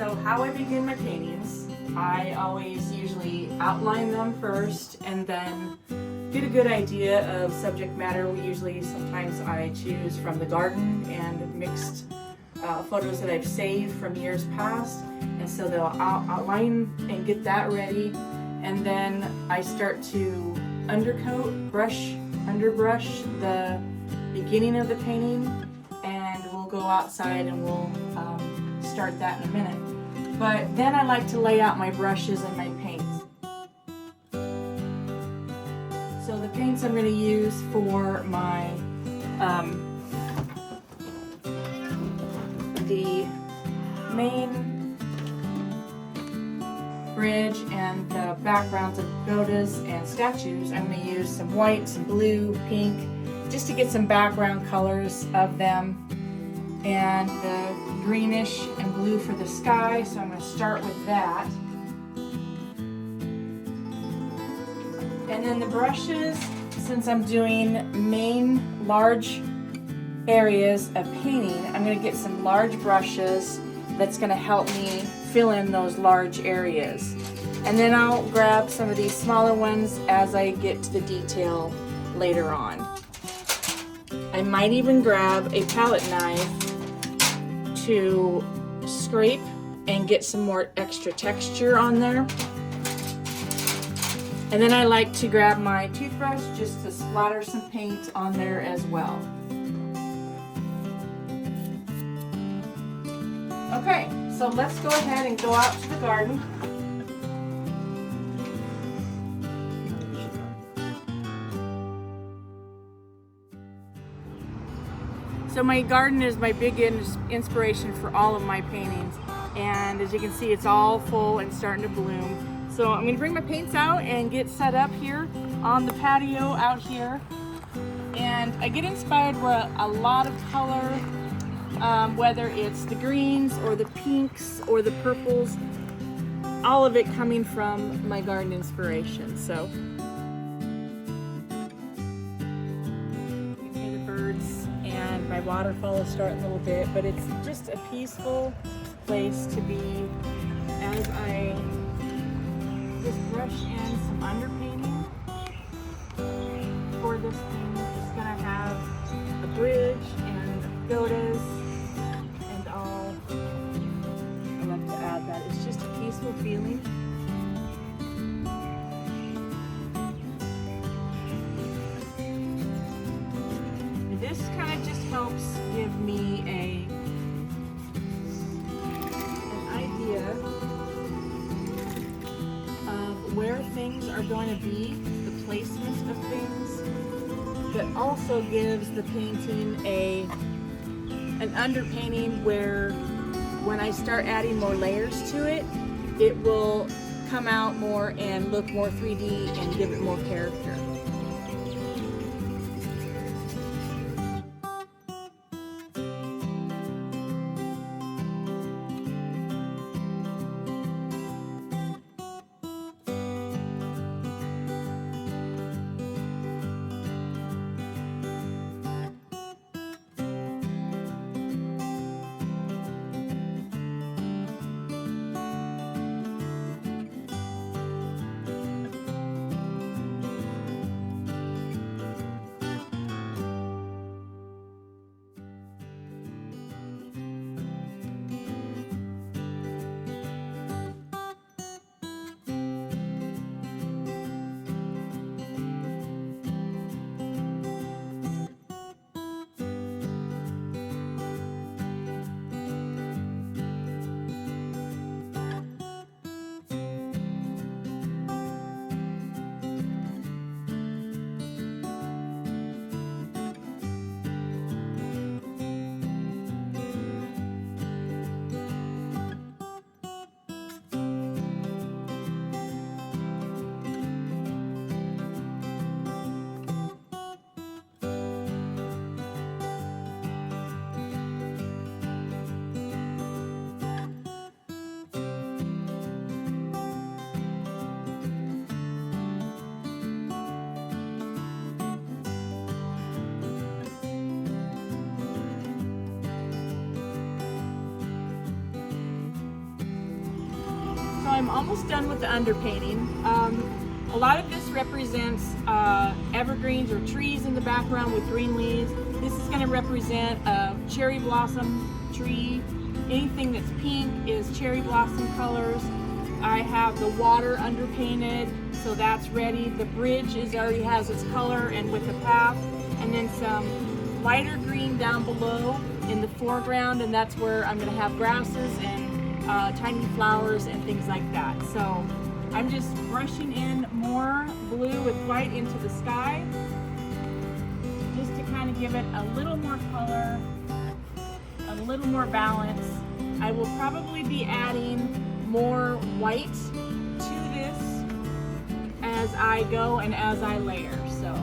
So how I begin my paintings, I always usually outline them first and then get a good idea of subject matter. Sometimes I choose from the garden and mixed photos that I've saved from years past, and so they'll outline and get that ready, and then I start to underbrush the beginning of the painting, and we'll go outside and we'll start that in a minute. But then I like to lay out my brushes and my paints. So the paints I'm going to use for my the main bridge and the backgrounds of pagodas and statues, I'm going to use some white, some blue, pink, just to get some background colors of them, and the greenish and blue for the sky. So I'm going to start with that. And then the brushes, since I'm doing main large areas of painting, I'm going to get some large brushes that's going to help me fill in those large areas. And then I'll grab some of these smaller ones as I get to the detail later on. I might even grab a palette knife to scrape and get some more extra texture on there. And then I like to grab my toothbrush just to splatter some paint on there as well. Okay, so let's go ahead and go out to the garden. So my garden is my big inspiration for all of my paintings. And as you can see, it's all full and starting to bloom. So I'm going to bring my paints out and get set up here on the patio out here. And I get inspired with a lot of color, whether it's the greens or the pinks or the purples, all of it coming from my garden inspiration. So you can hear the birds and my waterfall is starting a little bit, but it's just a peaceful place to be as I just brush in some underpainting for this painting. It's going to have a bridge and pagodas and all. I like to add that. It's just a peaceful feeling. And this kind of just helps give me an idea where things are going to be, the placement of things, but also gives the painting an underpainting where when I start adding more layers to it, it will come out more and look more 3D and give it more character. I'm almost done with the underpainting. A lot of this represents evergreens or trees in the background with green leaves. This is going to represent a cherry blossom tree. Anything that's pink is cherry blossom colors. I have the water underpainted, so that's ready. The bridge already has its color and with the path, and then some lighter green down below in the foreground, and that's where I'm going to have grasses and tiny flowers and things like that. So I'm just brushing in more blue with white into the sky, just to kind of give it a little more color, a little more balance. I will probably be adding more white to this as I go and as I layer. So